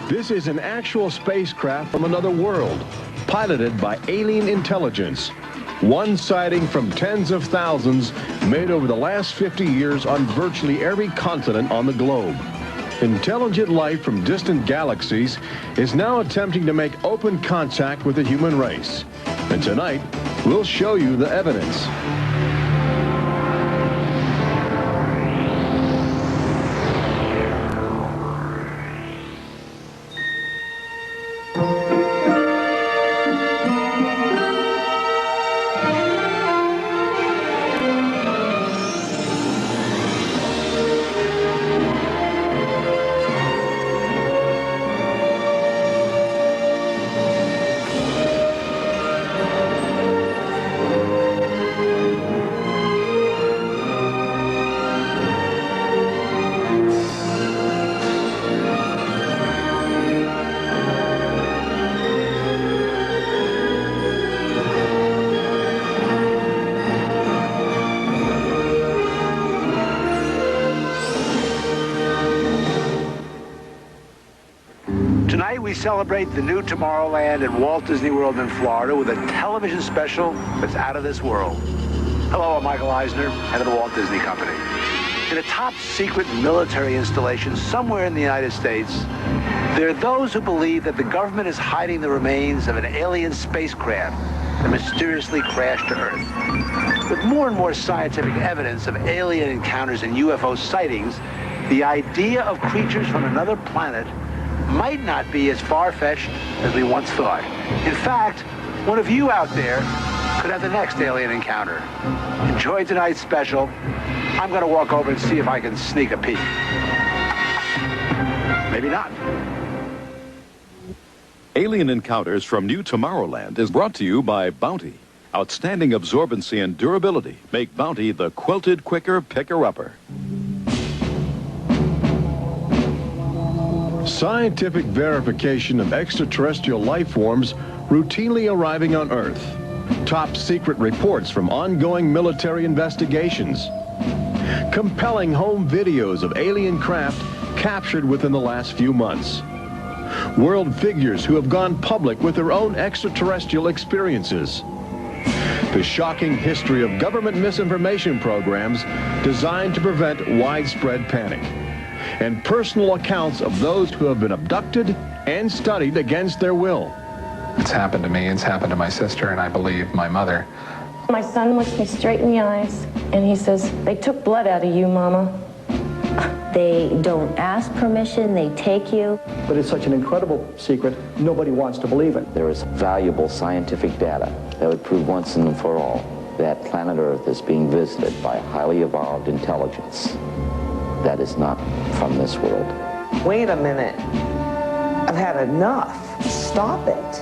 This is an actual spacecraft from another world, piloted by alien intelligence. One sighting from tens of thousands made over the last 50 years on virtually every continent on the globe. Intelligent life from distant galaxies is now attempting to make open contact with the human race. And tonight, we'll show you the evidence. Tonight we celebrate the new Tomorrowland at Walt Disney World in Florida with a television special that's out of this world. Hello, I'm Michael Eisner, head of the Walt Disney Company. In a top-secret military installation somewhere in the United States, there are those who believe that the government is hiding the remains of an alien spacecraft that mysteriously crashed to Earth. With more and more scientific evidence of alien encounters and UFO sightings, the idea of creatures from another planet might not be as far-fetched as we once thought. In fact, one of you out there could have the next alien encounter. Enjoy tonight's special. I'm going to walk over and see if I can sneak a peek. Maybe not. Alien Encounters from New Tomorrowland is brought to you by Bounty. Outstanding absorbency and durability make Bounty the quilted quicker picker-upper. Scientific verification of extraterrestrial life forms routinely arriving on Earth. Top secret reports from ongoing military investigations. Compelling home videos of alien craft captured within the last few months. World figures who have gone public with their own extraterrestrial experiences. The shocking history of government misinformation programs designed to prevent widespread panic. And personal accounts of those who have been abducted and studied against their will. It's happened to me, it's happened to my sister, and I believe my mother. My son looks me straight in the eyes, and he says, "They took blood out of you, Mama." They don't ask permission, they take you. But it's such an incredible secret, nobody wants to believe it. There is valuable scientific data that would prove once and for all that planet Earth is being visited by a highly evolved intelligence that is not from this world. Wait a minute. I've had enough. Stop it.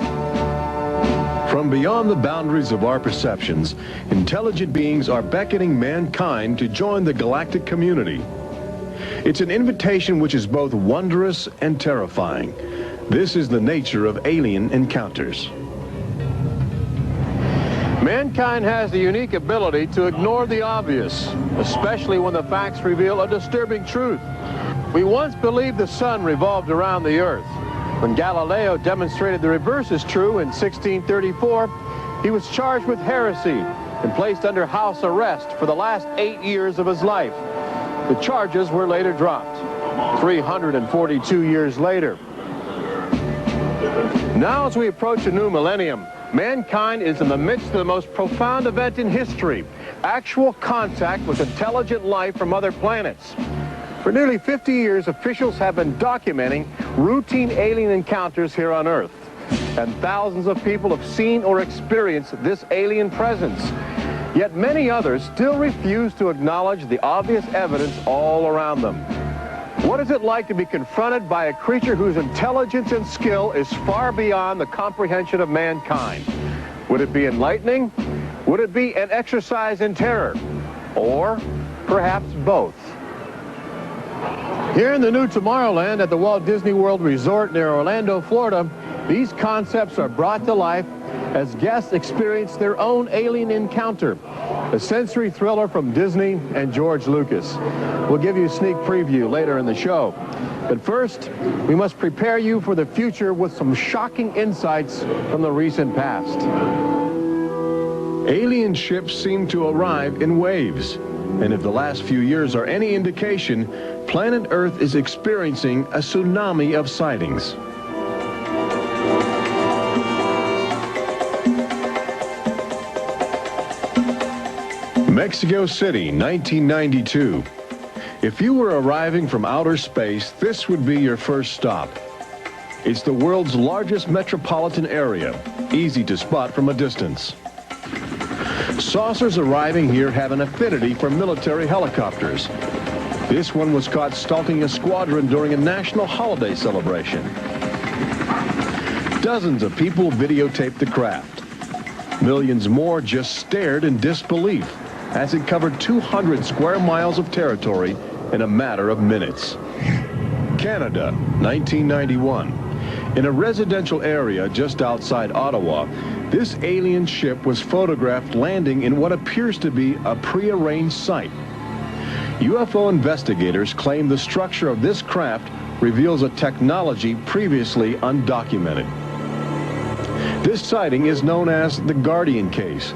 From beyond the boundaries of our perceptions, intelligent beings are beckoning mankind to join the galactic community. It's an invitation which is both wondrous and terrifying. This is the nature of alien encounters. Mankind has the unique ability to ignore the obvious, especially when the facts reveal a disturbing truth. We once believed the sun revolved around the earth. When Galileo demonstrated the reverse is true in 1634, he was charged with heresy and placed under house arrest for the last 8 years of his life. The charges were later dropped, 342 years later. Now, as we approach a new millennium, mankind is in the midst of the most profound event in history, actual contact with intelligent life from other planets. For nearly 50 years, officials have been documenting routine alien encounters here on Earth. And thousands of people have seen or experienced this alien presence. Yet many others still refuse to acknowledge the obvious evidence all around them. What is it like to be confronted by a creature whose intelligence and skill is far beyond the comprehension of mankind? Would it be enlightening? Would it be an exercise in terror? Or perhaps both? Here in the new Tomorrowland at the Walt Disney World Resort near Orlando, Florida, these concepts are brought to life as guests experience their own alien encounter, a sensory thriller from Disney and George Lucas. We'll give you a sneak preview later in the show. But first, we must prepare you for the future with some shocking insights from the recent past. Alien ships seem to arrive in waves. And if the last few years are any indication, planet Earth is experiencing a tsunami of sightings. Mexico City, 1992. If you were arriving from outer space, this would be your first stop. It's the world's largest metropolitan area, easy to spot from a distance. Saucers arriving here have an affinity for military helicopters. This one was caught stalking a squadron during a national holiday celebration. Dozens of people videotaped the craft. Millions more just stared in disbelief as it covered 200 square miles of territory in a matter of minutes. Canada, 1991. In a residential area just outside Ottawa, this alien ship was photographed landing in what appears to be a prearranged site. UFO investigators claim the structure of this craft reveals a technology previously undocumented. This sighting is known as the Guardian case,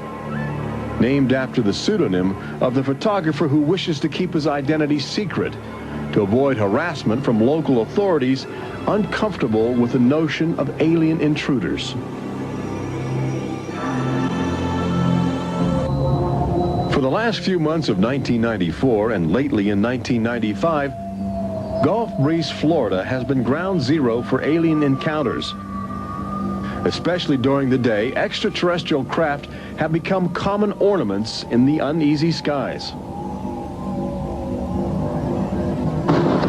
named after the pseudonym of the photographer who wishes to keep his identity secret to avoid harassment from local authorities uncomfortable with the notion of alien intruders. For the last few months of 1994 and lately in 1995, Gulf Breeze, Florida has been ground zero for alien encounters. Especially during the day, extraterrestrial craft have become common ornaments in the uneasy skies.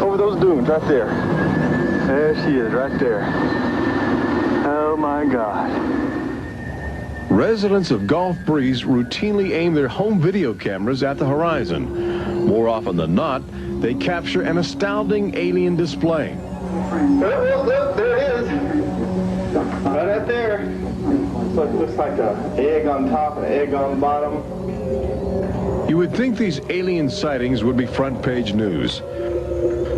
Over those dunes, right there. There she is, right there. Oh my God. Residents of Gulf Breeze routinely aim their home video cameras at the horizon. More often than not, they capture an astounding alien display. Look, there it is. Right up there. Looks like an egg on top and an egg on the bottom. You would think these alien sightings would be front page news.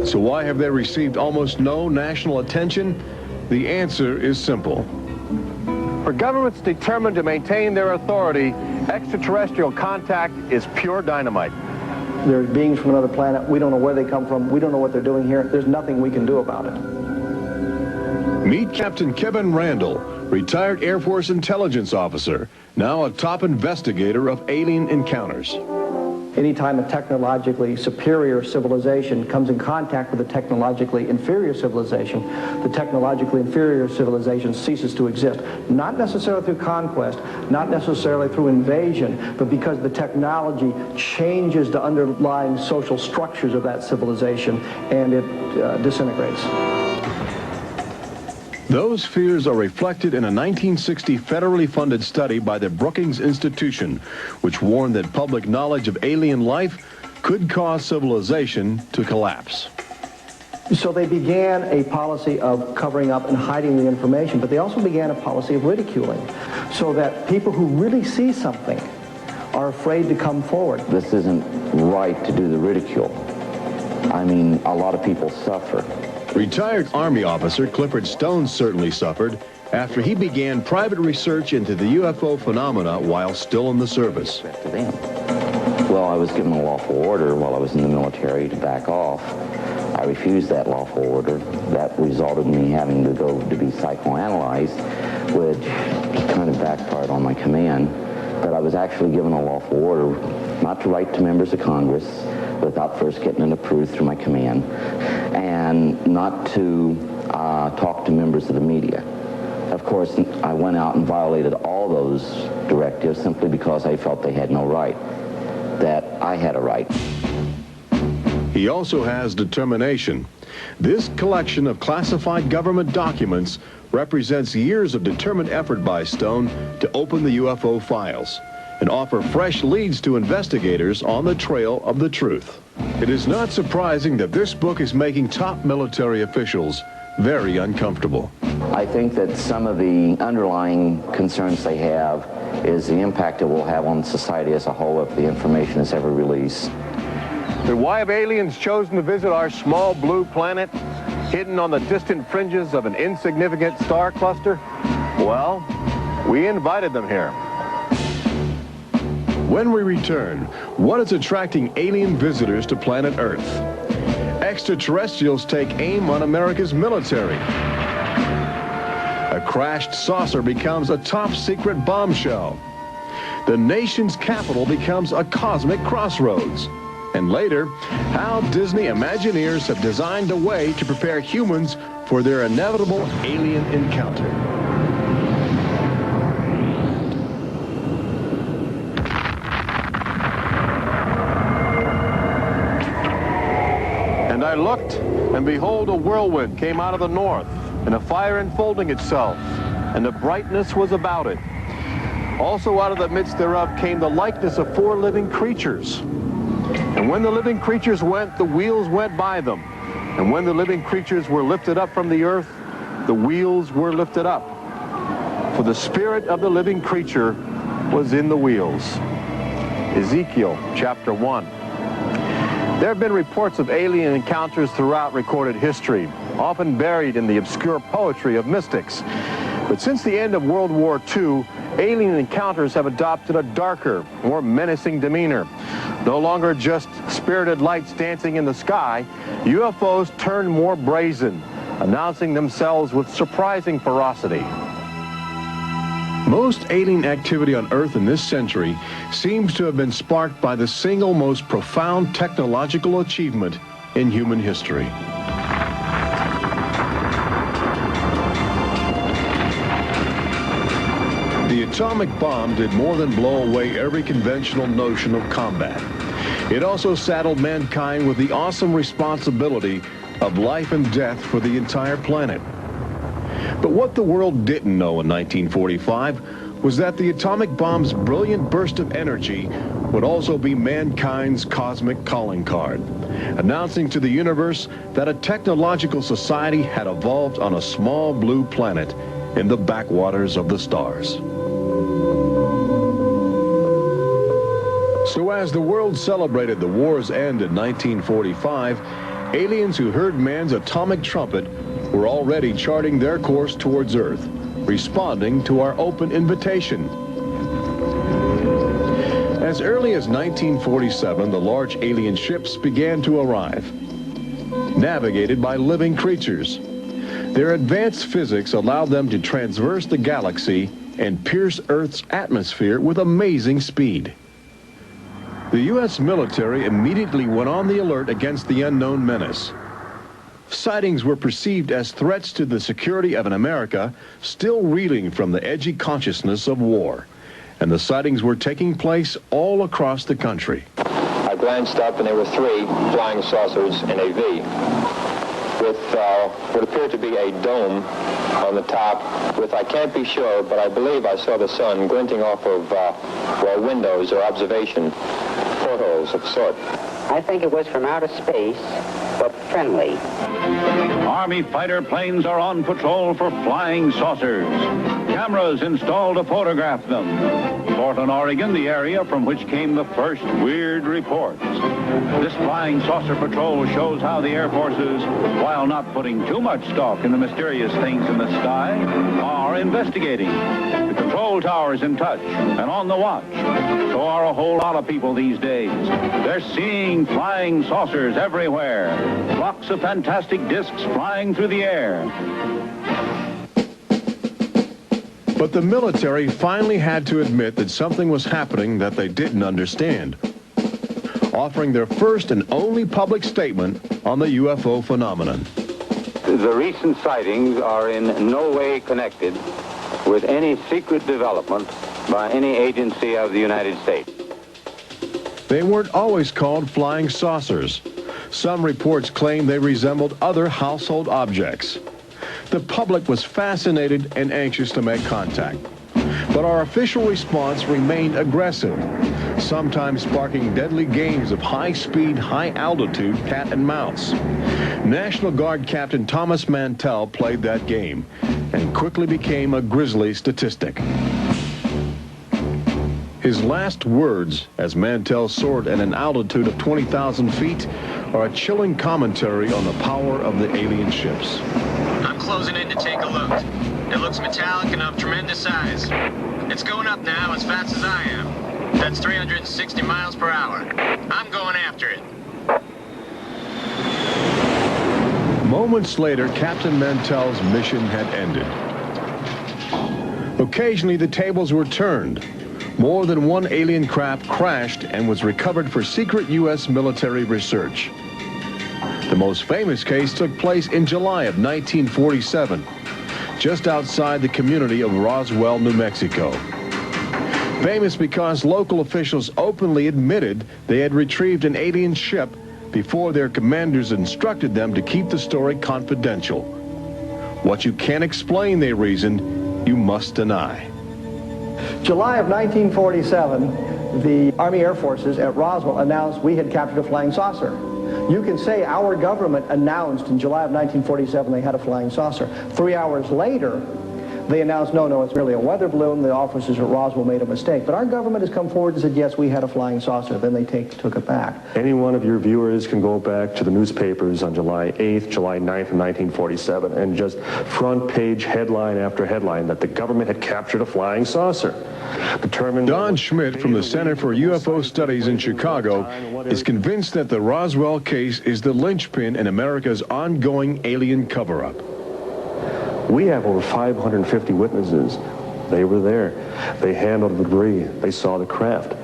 So why have they received almost no national attention? The answer is simple. For governments determined to maintain their authority, extraterrestrial contact is pure dynamite. They're beings from another planet. We don't know where they come from. We don't know what they're doing here. There's nothing we can do about it. Meet Captain Kevin Randall, retired Air Force intelligence officer, now a top investigator of alien encounters. Anytime a technologically superior civilization comes in contact with a technologically inferior civilization, the technologically inferior civilization ceases to exist. Not necessarily through conquest, not necessarily through invasion, but because the technology changes the underlying social structures of that civilization and it disintegrates. Those fears are reflected in a 1960 federally funded study by the Brookings Institution, which warned that public knowledge of alien life could cause civilization to collapse. So they began a policy of covering up and hiding the information, but they also began a policy of ridiculing, so that people who really see something are afraid to come forward. This isn't right to do the ridicule. I mean, a lot of people suffer. Retired Army officer Clifford Stone certainly suffered after he began private research into the UFO phenomena while still in the service. Well, I was given a lawful order while I was in the military to back off. I refused that lawful order. That resulted in me having to go to be psychoanalyzed, which kind of backfired on my command. But I was actually given a lawful order not to write to members of Congress without first getting it approved through my command, and not to talk to members of the media. Of course, I went out and violated all those directives simply because I felt they had no right, that I had a right. He also has determination. This collection of classified government documents represents years of determined effort by Stone to open the UFO files and offer fresh leads to investigators on the trail of the truth. It is not surprising that this book is making top military officials very uncomfortable. I think that some of the underlying concerns they have is the impact it will have on society as a whole if the information is ever released. But why have aliens chosen to visit our small blue planet? hidden on the distant fringes of an insignificant star cluster? Well, we invited them here. When we return, what is attracting alien visitors to planet Earth? Extraterrestrials take aim on America's military. A crashed saucer becomes a top-secret bombshell. The nation's capital becomes a cosmic crossroads. And later, how Disney Imagineers have designed a way to prepare humans for their inevitable alien encounter. And I looked, and behold, a whirlwind came out of the north, and a fire enfolding itself, and the brightness was about it. Also out of the midst thereof came the likeness of 4 living creatures. And when the living creatures went, the wheels went by them. And when the living creatures were lifted up from the earth, the wheels were lifted up. For the spirit of the living creature was in the wheels. Ezekiel chapter 1. There have been reports of alien encounters throughout recorded history, often buried in the obscure poetry of mystics. But since the end of World War II, alien encounters have adopted a darker, more menacing demeanor. No longer just spirited lights dancing in the sky, UFOs turn more brazen, announcing themselves with surprising ferocity. Most alien activity on Earth in this century seems to have been sparked by the single most profound technological achievement in human history. The atomic bomb did more than blow away every conventional notion of combat. It also saddled mankind with the awesome responsibility of life and death for the entire planet. But what the world didn't know in 1945 was that the atomic bomb's brilliant burst of energy would also be mankind's cosmic calling card, announcing to the universe that a technological society had evolved on a small blue planet in the backwaters of the stars. So as the world celebrated the war's end in 1945, aliens who heard man's atomic trumpet were already charting their course towards Earth, responding to our open invitation. As early as 1947, the large alien ships began to arrive, navigated by living creatures. Their advanced physics allowed them to traverse the galaxy and pierce Earth's atmosphere with amazing speed. The U.S. military immediately went on the alert against the unknown menace. Sightings were perceived as threats to the security of an America still reeling from the edgy consciousness of war. And the sightings were taking place all across the country. I glanced up and there were 3 flying saucers in a V with what appeared to be a dome on the top with, I can't be sure, but I believe I saw the sun glinting off of windows or observation portholes of sort. I think it was from outer space, but friendly. Army fighter planes are on patrol for flying saucers. Cameras installed to photograph them. Portland, Oregon, the area from which came the first weird reports. This flying saucer patrol shows how the Air Forces, while not putting too much stock in the mysterious things in the sky, are investigating. The control tower's in touch and on the watch. So are a whole lot of people these days. They're seeing flying saucers everywhere. Flocks of fantastic discs flying through the air. But the military finally had to admit that something was happening that they didn't understand, offering their first and only public statement on the UFO phenomenon. The recent sightings are in no way connected with any secret development by any agency of the United States. They weren't always called flying saucers. Some reports claim they resembled other household objects. The public was fascinated and anxious to make contact. But our official response remained aggressive, sometimes sparking deadly games of high-speed, high-altitude cat and mouse. National Guard Captain Thomas Mantell played that game and quickly became a grisly statistic. His last words, as Mantell soared at an altitude of 20,000 feet, are a chilling commentary on the power of the alien ships. I'm closing in to take a look. It looks metallic and of tremendous size. It's going up now as fast as I am. That's 360 miles per hour. I'm going after it. Moments later, Captain Mantell's mission had ended. Occasionally, the tables were turned. More than one alien craft crashed and was recovered for secret U.S. military research. The most famous case took place in July of 1947, just outside the community of Roswell, New Mexico. Famous because local officials openly admitted they had retrieved an alien ship before their commanders instructed them to keep the story confidential. What you can't explain, they reasoned, you must deny. July of 1947, the Army Air Forces at Roswell announced we had captured a flying saucer. You can say our government announced in July of 1947 they had a flying saucer. 3 hours later, they announced, no, it's merely a weather balloon. The officers at Roswell made a mistake. But our government has come forward and said, yes, we had a flying saucer. Then they took it back. Any one of your viewers can go back to the newspapers on July 8th, July 9th of 1947, and just front page headline after headline that the government had captured a flying saucer. Don Schmidt from the Center for UFO Studies in Chicago is convinced that the Roswell case is the linchpin in America's ongoing alien cover-up. We have over 550 witnesses. They were there. They handled the debris. They saw the craft.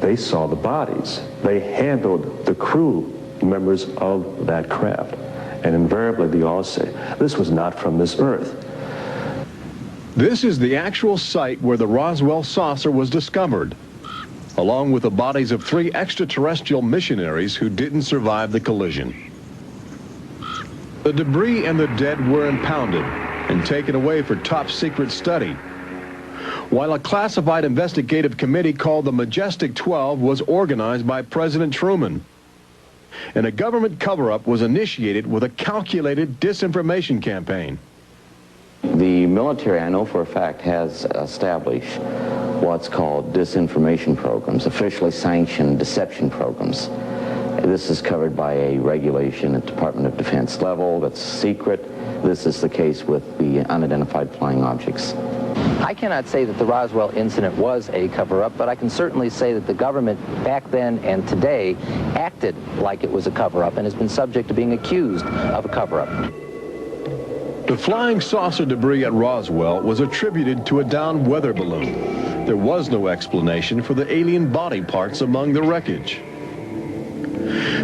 They saw the bodies. They handled the crew members of that craft. And invariably, they all say, this was not from this earth. This is the actual site where the Roswell saucer was discovered, along with the bodies of 3 extraterrestrial missionaries who didn't survive the collision. The debris and the dead were impounded and taken away for top-secret study, while a classified investigative committee called the Majestic 12 was organized by President Truman. And a government cover-up was initiated with a calculated disinformation campaign. The military, I know for a fact, has established what's called disinformation programs, officially sanctioned deception programs. This is covered by a regulation at Department of Defense level that's secret. This is the case with the unidentified flying objects. I cannot say that the Roswell incident was a cover-up, but I can certainly say that the government back then and today acted like it was a cover-up and has been subject to being accused of a cover-up. The flying saucer debris at Roswell was attributed to a downed weather balloon. There was no explanation for the alien body parts among the wreckage.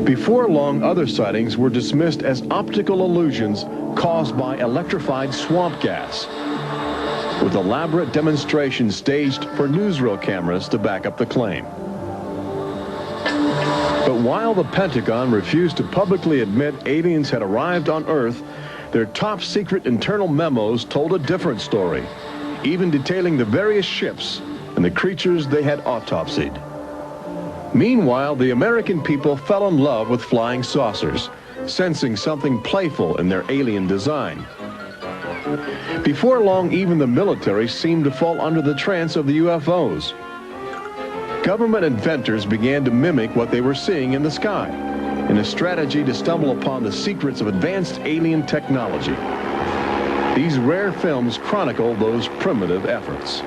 Before long, other sightings were dismissed as optical illusions caused by electrified swamp gas, with elaborate demonstrations staged for newsreel cameras to back up the claim. But while the Pentagon refused to publicly admit aliens had arrived on Earth, their top-secret internal memos told a different story, even detailing the various ships and the creatures they had autopsied. Meanwhile, the American people fell in love with flying saucers, sensing something playful in their alien design. Before long, even the military seemed to fall under the trance of the UFOs. Government inventors began to mimic what they were seeing in the sky, in a strategy to stumble upon the secrets of advanced alien technology. These rare films chronicle those primitive efforts.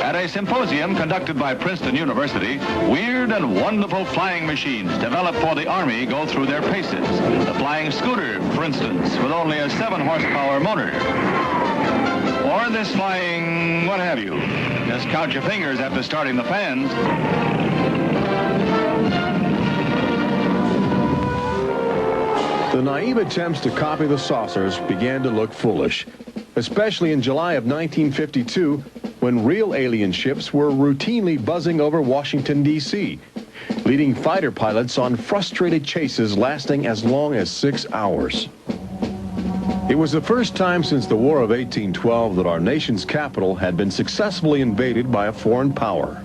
At a symposium conducted by Princeton University, weird and wonderful flying machines developed for the Army go through their paces. The flying scooter, for instance, with only a 7-horsepower motor. Or this flying what have you. Just count your fingers after starting the fans. The naive attempts to copy the saucers began to look foolish, especially in July of 1952, when real alien ships were routinely buzzing over Washington, D.C., leading fighter pilots on frustrated chases lasting as long as 6 hours. It was the first time since the War of 1812 that our nation's capital had been successfully invaded by a foreign power.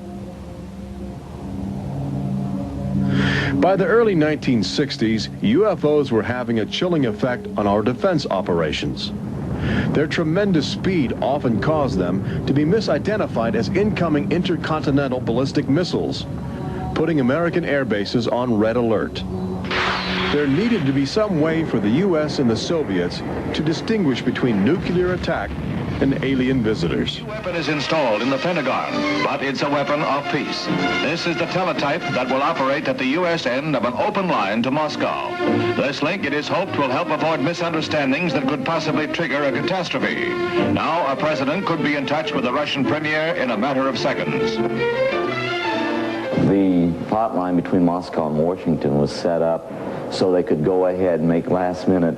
By the early 1960s, UFOs were having a chilling effect on our defense operations. Their tremendous speed often caused them to be misidentified as incoming intercontinental ballistic missiles, putting American air bases on red alert. There needed to be some way for the U.S. and the Soviets to distinguish between nuclear attack and alien visitors. The weapon is installed in the Pentagon, but it's a weapon of peace. This is the teletype that will operate at the U.S. end of an open line to Moscow. This link, it is hoped, will help avoid misunderstandings that could possibly trigger a catastrophe. Now, a president could be in touch with the Russian premier in a matter of seconds. The hotline between Moscow and Washington was set up so they could go ahead and make last-minute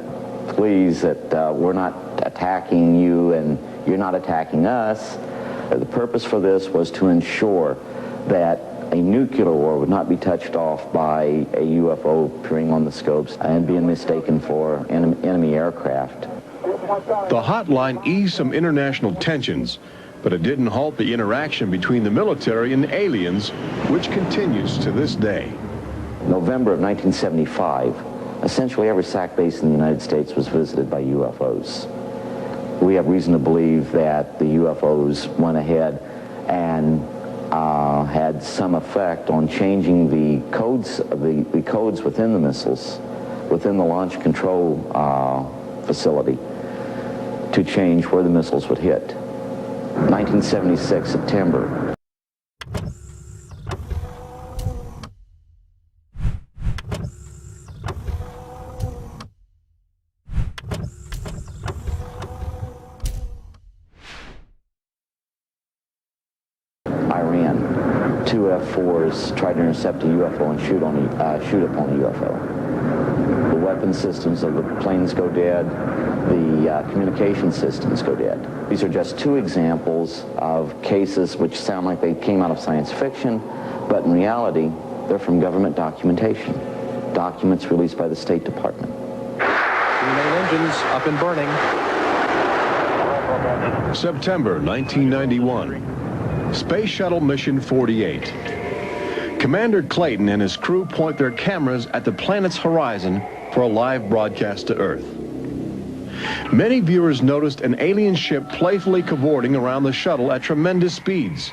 pleas that we're not attacking you and you're not attacking us. The purpose for this was to ensure that a nuclear war would not be touched off by a UFO appearing on the scopes and being mistaken for enemy aircraft. The hotline eased some international tensions, but it didn't halt the interaction between the military and aliens, which continues to this day. November of 1975, essentially every SAC base in the United States was visited by UFOs. We have reason to believe that the UFOs went ahead and had some effect on changing the codes within the missiles, within the launch control facility, to change where the missiles would hit. 1976, September. Iran, two F-4s tried to intercept a UFO and shoot upon a UFO. The weapon systems of the planes go dead. The communication systems go dead. These are just two examples of cases which sound like they came out of science fiction, but in reality, they're from government documentation. Documents released by the State Department. Three main engines up and burning. September 1991. Space Shuttle Mission 48. Commander Clayton and his crew point their cameras at the planet's horizon for a live broadcast to Earth. Many viewers noticed an alien ship playfully cavorting around the shuttle at tremendous speeds.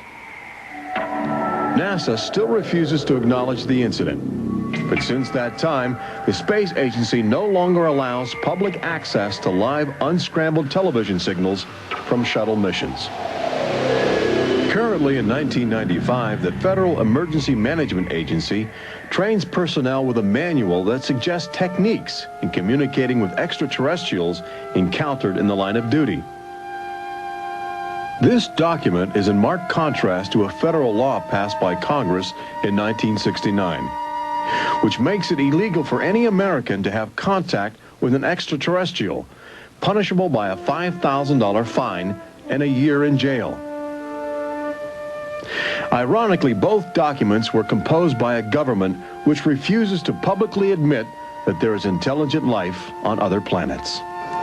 NASA still refuses to acknowledge the incident. But since that time, the space agency no longer allows public access to live unscrambled television signals from shuttle missions. Currently in 1995, the Federal Emergency Management Agency trains personnel with a manual that suggests techniques in communicating with extraterrestrials encountered in the line of duty. This document is in marked contrast to a federal law passed by Congress in 1969, which makes it illegal for any American to have contact with an extraterrestrial, punishable by a $5,000 fine and a year in jail. Ironically, both documents were composed by a government which refuses to publicly admit that there is intelligent life on other planets.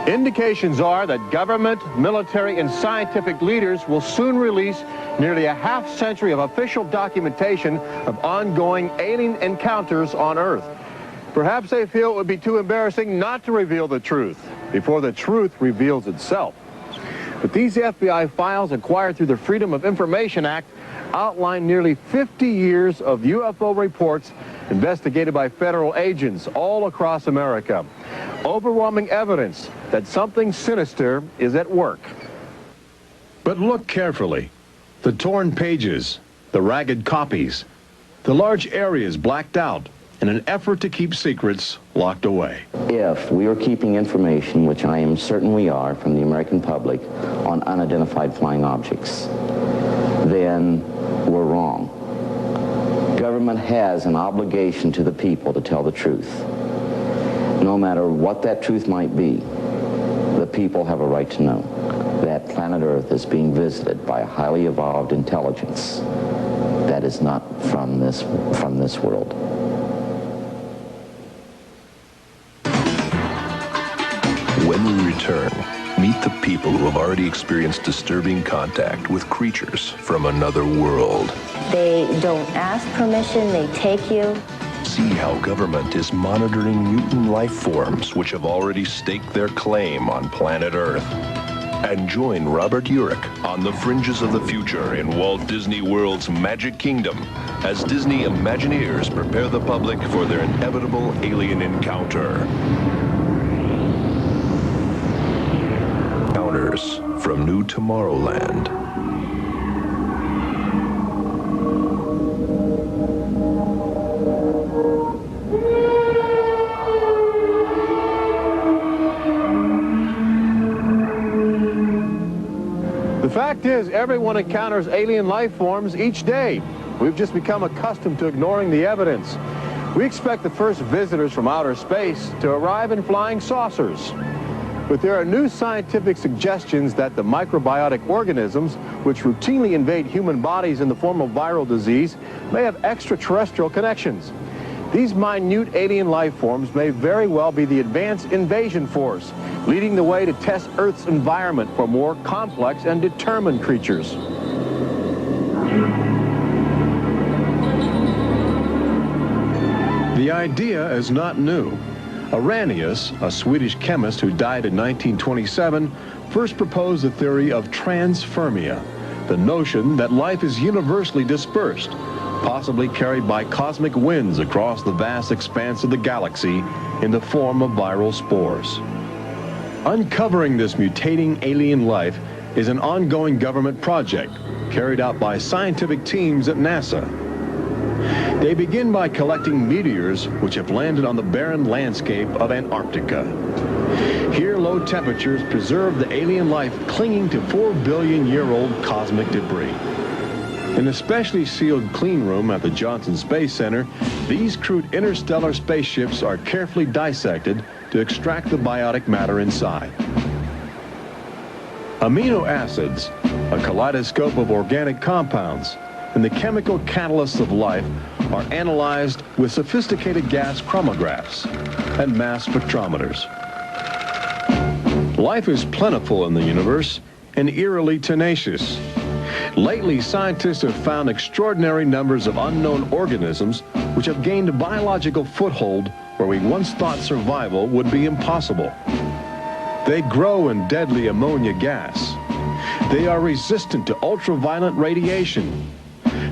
Indications are that government, military, and scientific leaders will soon release nearly a half-century of official documentation of ongoing alien encounters on Earth. Perhaps they feel it would be too embarrassing not to reveal the truth before the truth reveals itself. But these FBI files acquired through the Freedom of Information Act outline nearly 50 years of UFO reports investigated by federal agents all across America. Overwhelming evidence that something sinister is at work. But look carefully. The torn pages, the ragged copies, the large areas blacked out in an effort to keep secrets locked away. If we are keeping information, which I am certain we are, from the American public on unidentified flying objects, then we're wrong. Government has an obligation to the people to tell the truth. No matter what that truth might be, the people have a right to know that planet Earth is being visited by a highly evolved intelligence that is not from this world. When we return, meet the people who have already experienced disturbing contact with creatures from another world. They don't ask permission, they take you. See how government is monitoring mutant life forms which have already staked their claim on planet Earth. And join Robert Urich on the fringes of the future in Walt Disney World's Magic Kingdom as Disney Imagineers prepare the public for their inevitable alien encounter. Encounters from New Tomorrowland. The fact is, everyone encounters alien life forms each day. We've just become accustomed to ignoring the evidence. We expect the first visitors from outer space to arrive in flying saucers. But there are new scientific suggestions that the microbiotic organisms, which routinely invade human bodies in the form of viral disease, may have extraterrestrial connections. These minute alien life forms may very well be the advanced invasion force, leading the way to test Earth's environment for more complex and determined creatures. The idea is not new. Arrhenius, a Swedish chemist who died in 1927, first proposed the theory of transfermia, the notion that life is universally dispersed, possibly carried by cosmic winds across the vast expanse of the galaxy in the form of viral spores. Uncovering this mutating alien life is an ongoing government project carried out by scientific teams at NASA. They begin by collecting meteors which have landed on the barren landscape of Antarctica. Here, low temperatures preserve the alien life clinging to 4 billion-year-old cosmic debris. In a specially sealed clean room at the Johnson Space Center, these crude interstellar spaceships are carefully dissected to extract the biotic matter inside. Amino acids, a kaleidoscope of organic compounds, and the chemical catalysts of life are analyzed with sophisticated gas chromographs and mass spectrometers. Life is plentiful in the universe and eerily tenacious. Lately, scientists have found extraordinary numbers of unknown organisms which have gained a biological foothold where we once thought survival would be impossible. They grow in deadly ammonia gas. They are resistant to ultraviolet radiation.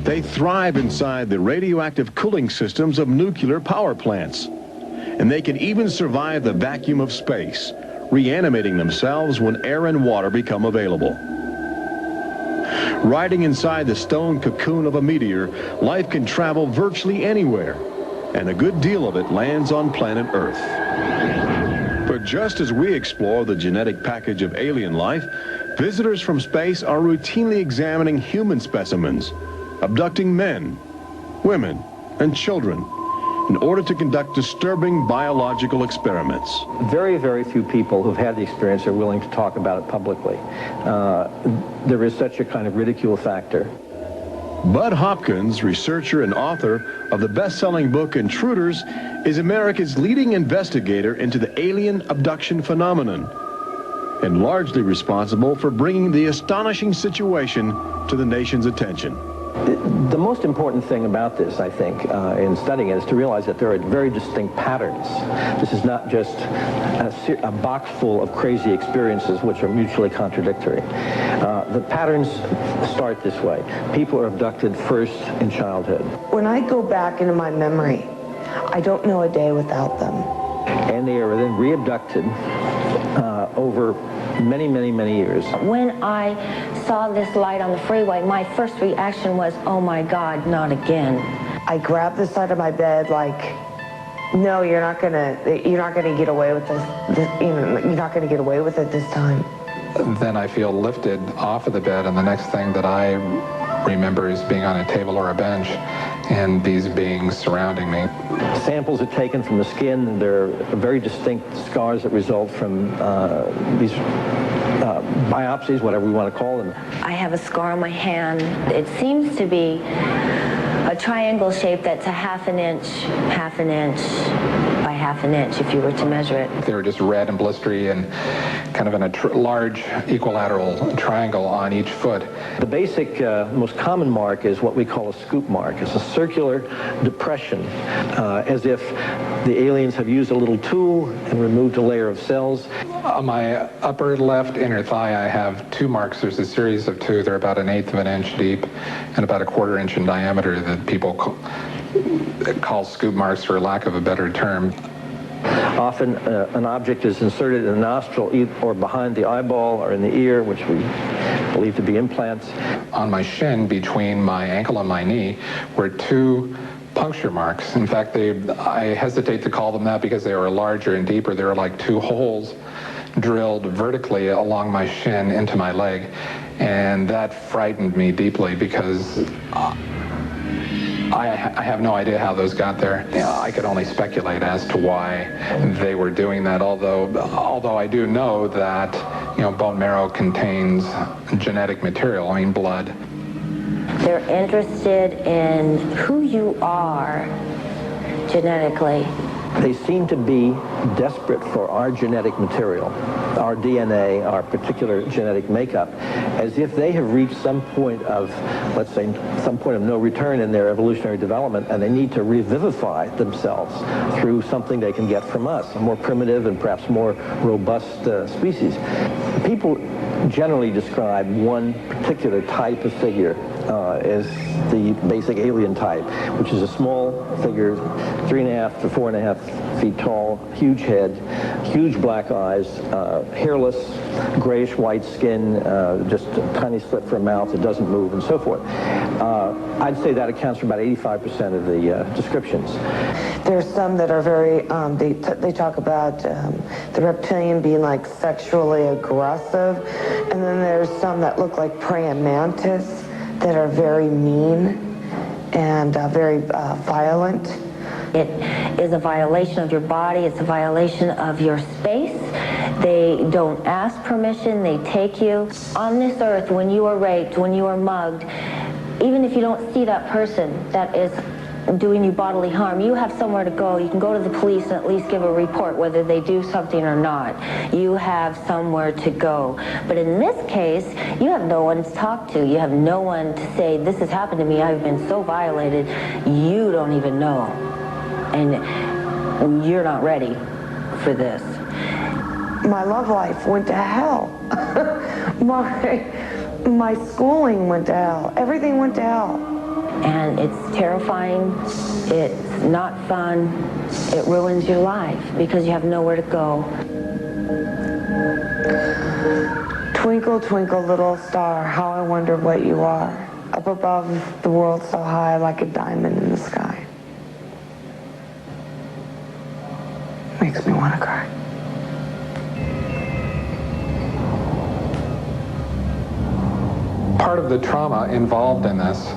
They thrive inside the radioactive cooling systems of nuclear power plants. And they can even survive the vacuum of space, reanimating themselves when air and water become available. Riding inside the stone cocoon of a meteor, life can travel virtually anywhere, and a good deal of it lands on planet Earth. But just as we explore the genetic package of alien life, visitors from space are routinely examining human specimens, abducting men, women, and children in order to conduct disturbing biological experiments. Very, very few people who've had the experience are willing to talk about it publicly. There is such a kind of ridicule factor. Bud Hopkins, researcher and author of the best-selling book Intruders, is America's leading investigator into the alien abduction phenomenon, and largely responsible for bringing the astonishing situation to the nation's attention. The most important thing about this, I think, in studying it is to realize that there are very distinct patterns. This is not just a box full of crazy experiences which are mutually contradictory. The patterns start this way. People are abducted first in childhood. When I go back into my memory, I don't know a day without them. And they are then re-abducted over many, many, many years. When I saw this light on the freeway, my first reaction was, oh my God, not again. I grabbed the side of my bed like, no, you're not gonna get away with this. You're not gonna get away with it this time. Then I feel lifted off of the bed, and the next thing that I remember is being on a table or a bench and these beings surrounding me. Samples are taken from the skin, and there are very distinct scars that result from these biopsies, whatever we want to call them. I have a scar on my hand. It seems to be a triangle shape that's a half an inch by half an inch if you were to measure it. They were just red and blistery and kind of in a large equilateral triangle on each foot. The basic, most common mark is what we call a scoop mark. It's a circular depression, as if the aliens have used a little tool and removed a layer of cells. On my upper left inner thigh, I have 2 marks. There's a series of 2. They're about 1/8 of an inch deep and about 1/4 inch in diameter that people call scoop marks, for lack of a better term. Often an object is inserted in the nostril or behind the eyeball or in the ear, which we believe to be implants. On my shin, between my ankle and my knee, were 2 puncture marks. In fact, I hesitate to call them that because they were larger and deeper. They were like 2 holes drilled vertically along my shin into my leg, and that frightened me deeply because I have no idea how those got there. I could only speculate as to why they were doing that, although I do know that, bone marrow contains genetic material, blood. They're interested in who you are genetically. They seem to be desperate for our genetic material, our DNA, our particular genetic makeup, as if they have reached some point of, let's say, some point of no return in their evolutionary development, and they need to revivify themselves through something they can get from us, a more primitive and perhaps more robust species. People generally describe one particular type of figure as the basic alien type, which is a small figure, 3.5 to 4.5 feet tall, huge head, huge black eyes, hairless, grayish-white skin, just a tiny slit for a mouth that doesn't move, and so forth. I'd say that accounts for about 85% of the descriptions. There's some that are very, they talk about the reptilian being like sexually aggressive, and then there's some that look like praying mantis that are very mean and very violent. It is a violation of your body. It's a violation of your space. They don't ask permission. They take you. On this earth, when you are raped, when you are mugged, even if you don't see that person that is doing you bodily harm, you have somewhere to go. You can go to the police and at least give a report whether they do something or not. You have somewhere to go. But in this case, you have no one to talk to. You have no one to say, this has happened to me, I've been so violated. You don't even know. And you're not ready for this. My love life went to hell. My schooling went to hell. Everything went to hell. And it's terrifying, it's not fun, it ruins your life because you have nowhere to go. Twinkle, twinkle, little star, how I wonder what you are. Up above the world so high like a diamond in the sky. Makes me want to cry. Part of the trauma involved in this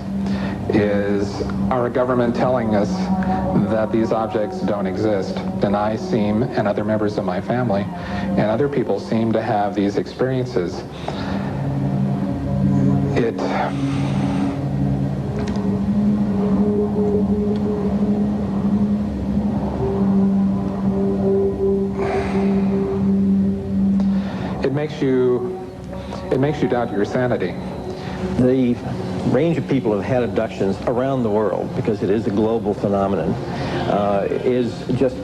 is our government telling us that these objects don't exist. And I seem, and other members of my family, and other people seem to have these experiences. It makes you doubt your sanity. The range of people who have had abductions around the world, because it is a global phenomenon, is just,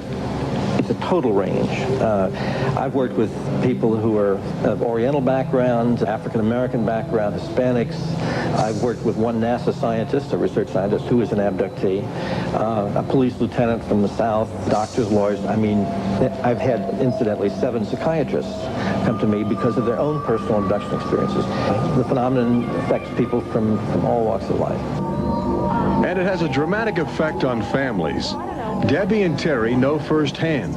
it's a total range. I've worked with people who are of Oriental background, African-American background, Hispanics. I've worked with one NASA scientist, a research scientist, who is an abductee, a police lieutenant from the South, doctors, lawyers. I mean, I've had, incidentally, 7 psychiatrists come to me because of their own personal abduction experiences. The phenomenon affects people from all walks of life. And it has a dramatic effect on families. Debbie and Terry know firsthand.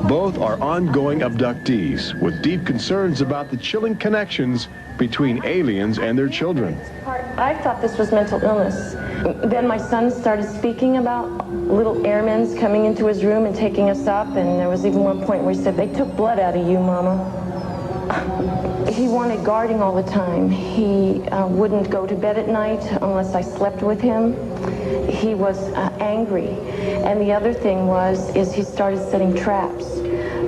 Both are ongoing abductees with deep concerns about the chilling connections between aliens and their children. I thought this was mental illness. Then my son started speaking about little airmen coming into his room and taking us up, and there was even one point where he said, "They took blood out of you, Mama." He wanted guarding all the time. He wouldn't go to bed at night unless I slept with him. He was angry. And the other thing is he started setting traps.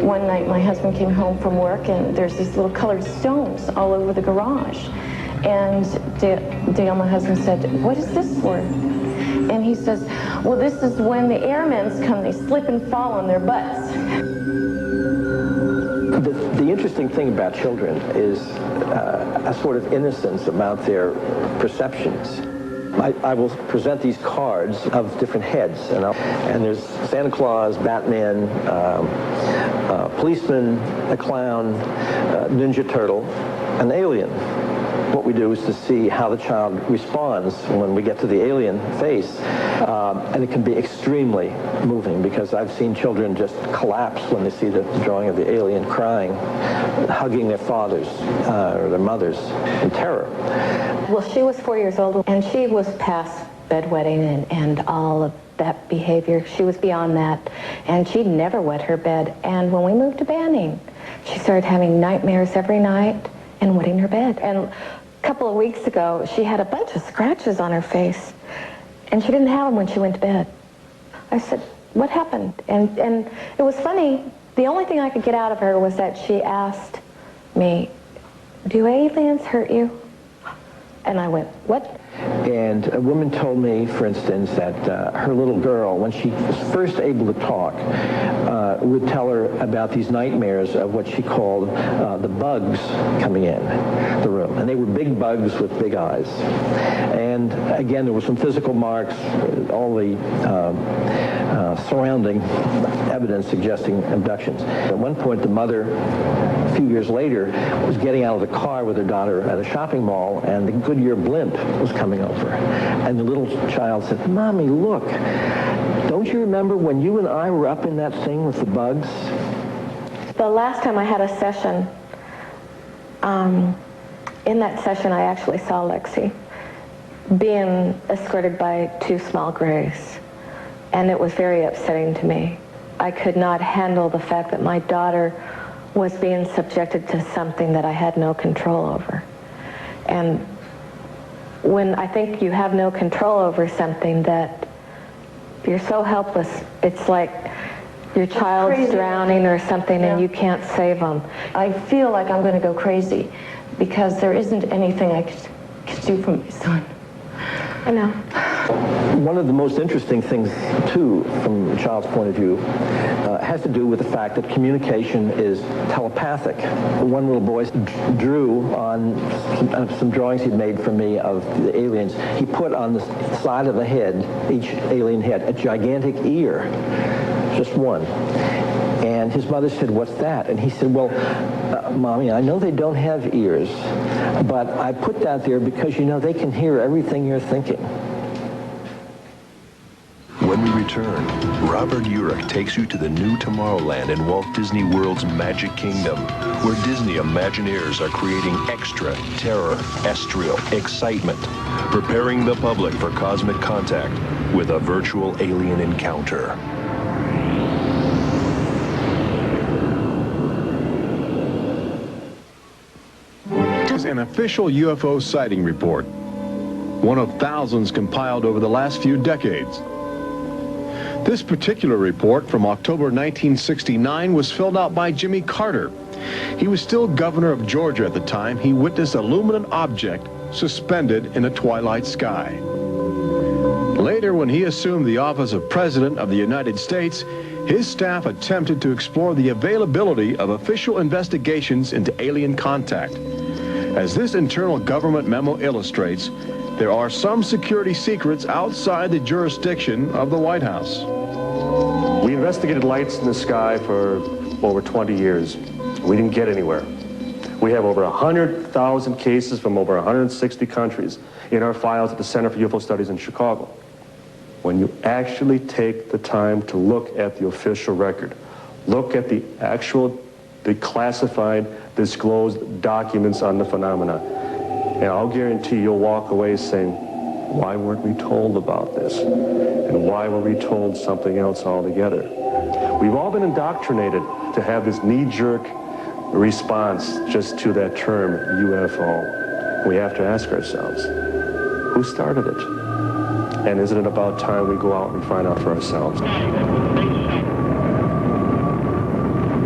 One night my husband came home from work and there's these little colored stones all over the garage. And Dale, my husband, said, "What is this for?" And he says, "Well, this is when the airmen's come, they slip and fall on their butts." The interesting thing about children is a sort of innocence about their perceptions. I will present these cards of different heads, and there's Santa Claus, Batman, policeman, a clown, Ninja Turtle, an alien. What we do is to see how the child responds when we get to the alien face, and it can be extremely moving because I've seen children just collapse when they see the drawing of the alien, crying, hugging their fathers or their mothers in terror. Well, she was 4 years old, and she was past bedwetting and all of that behavior. She was beyond that, and she'd never wet her bed. And when we moved to Banning, she started having nightmares every night and wetting her bed. And a couple of weeks ago, she had a bunch of scratches on her face, and she didn't have them when she went to bed. I said, "What happened?" And it was funny. The only thing I could get out of her was that she asked me, "Do aliens hurt you?" And I went, "What?" And a woman told me, for instance, that her little girl, when she was first able to talk, would tell her about these nightmares of what she called the bugs coming in the room. And they were big bugs with big eyes. And again, there were some physical marks, all the surrounding evidence suggesting abductions. At one point, the mother, a few years later, was getting out of the car with her daughter at a shopping mall, and the Goodyear blimp was coming over. And the little child said, "Mommy, look, don't you remember when you and I were up in that thing with the bugs?" The last time I had a session, in that session I actually saw Lexi being escorted by two small grays. And it was very upsetting to me. I could not handle the fact that my daughter was being subjected to something that I had no control over. And when I think you have no control over something, that you're so helpless, it's like your child's drowning or something, and you can't save them. I feel like I'm going to go crazy because there isn't anything I could do for my son. I know. One of the most interesting things, too, from a child's point of view, has to do with the fact that communication is telepathic. One little boy drew on some drawings he'd made for me of the aliens. He put on the side of the head, each alien head, a gigantic ear, just one. And his mother said, "What's that?" And he said, "Well, Mommy, I know they don't have ears, but I put that there because, you know, they can hear everything you're thinking." When we return, Robert Urich takes you to the new Tomorrowland in Walt Disney World's Magic Kingdom, where Disney Imagineers are creating extra terror, estrial excitement, preparing the public for cosmic contact with a virtual alien encounter. An official UFO sighting report, one of thousands compiled over the last few decades. This particular report from October 1969 was filled out by Jimmy Carter. He was still governor of Georgia at the time. He witnessed a luminous object suspended in the twilight sky. Later, when he assumed the office of President of the United States, his staff attempted to explore the availability of official investigations into alien contact. As this internal government memo illustrates, there are some security secrets outside the jurisdiction of the White House. We investigated lights in the sky for over 20 years. We didn't get anywhere. We have over 100,000 cases from over 160 countries in our files at the Center for UFO Studies in Chicago. When you actually take the time to look at the official record, look at the classified, disclosed documents on the phenomena, and I'll guarantee you'll walk away saying, why weren't we told about this? And why were we told something else altogether? We've all been indoctrinated to have this knee-jerk response just to that term UFO. We have to ask ourselves, who started it? And isn't it about time we go out and find out for ourselves?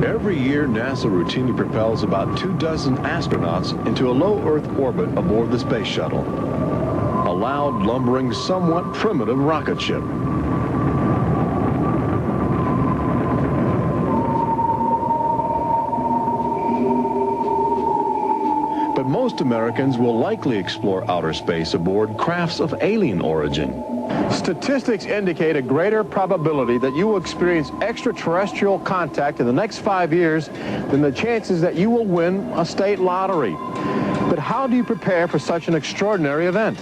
Every year, NASA routinely propels about 24 astronauts into a low Earth orbit aboard the space shuttle. A loud, lumbering, somewhat primitive rocket ship. But most Americans will likely explore outer space aboard crafts of alien origin. Statistics indicate a greater probability that you will experience extraterrestrial contact in the next 5 years than the chances that you will win a state lottery. But how do you prepare for such an extraordinary event?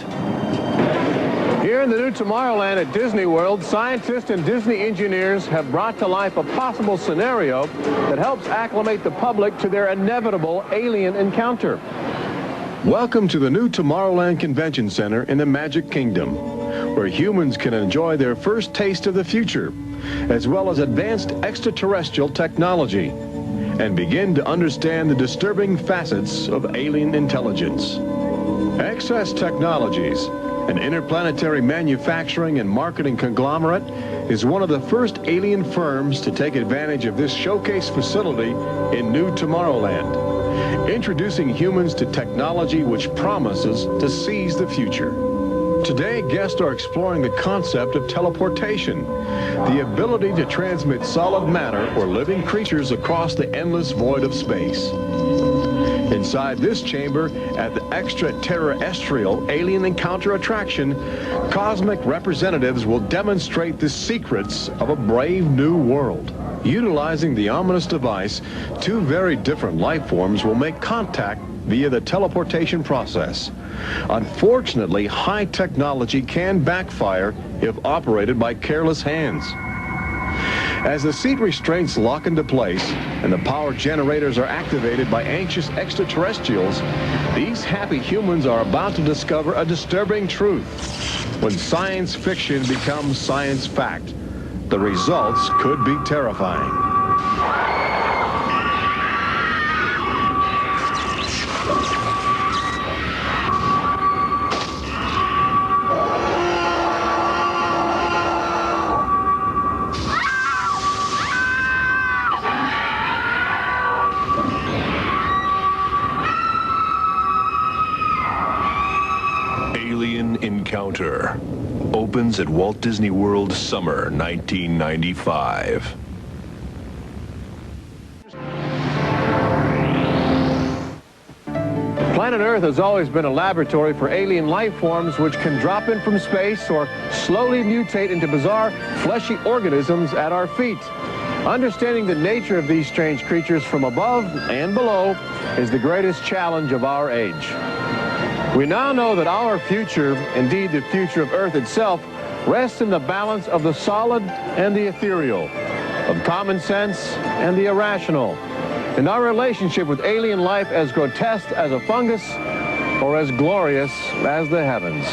Here in the new Tomorrowland at Disney World, scientists and Disney engineers have brought to life a possible scenario that helps acclimate the public to their inevitable alien encounter. Welcome to the new Tomorrowland Convention Center in the Magic Kingdom, where humans can enjoy their first taste of the future, as well as advanced extraterrestrial technology, and begin to understand the disturbing facets of alien intelligence. Access Technologies, an interplanetary manufacturing and marketing conglomerate, is one of the first alien firms to take advantage of this showcase facility in New Tomorrowland, introducing humans to technology which promises to seize the future. Today, guests are exploring the concept of teleportation, the ability to transmit solid matter or living creatures across the endless void of space. Inside this chamber, at the extraterrestrial alien encounter attraction, cosmic representatives will demonstrate the secrets of a brave new world. Utilizing the ominous device, two very different life forms will make contact via the teleportation process. Unfortunately, high technology can backfire if operated by careless hands. As the seat restraints lock into place and the power generators are activated by anxious extraterrestrials, these happy humans are about to discover a disturbing truth. When science fiction becomes science fact, the results could be terrifying. Encounter opens at Walt Disney World summer 1995. Planet Earth has always been a laboratory for alien life forms which can drop in from space or slowly mutate into bizarre fleshy organisms at our feet. Understanding the nature of these strange creatures from above and below is the greatest challenge of our age. We now know that our future, indeed the future of Earth itself, rests in the balance of the solid and the ethereal, of common sense and the irrational, and our relationship with alien life as grotesque as a fungus or as glorious as the heavens.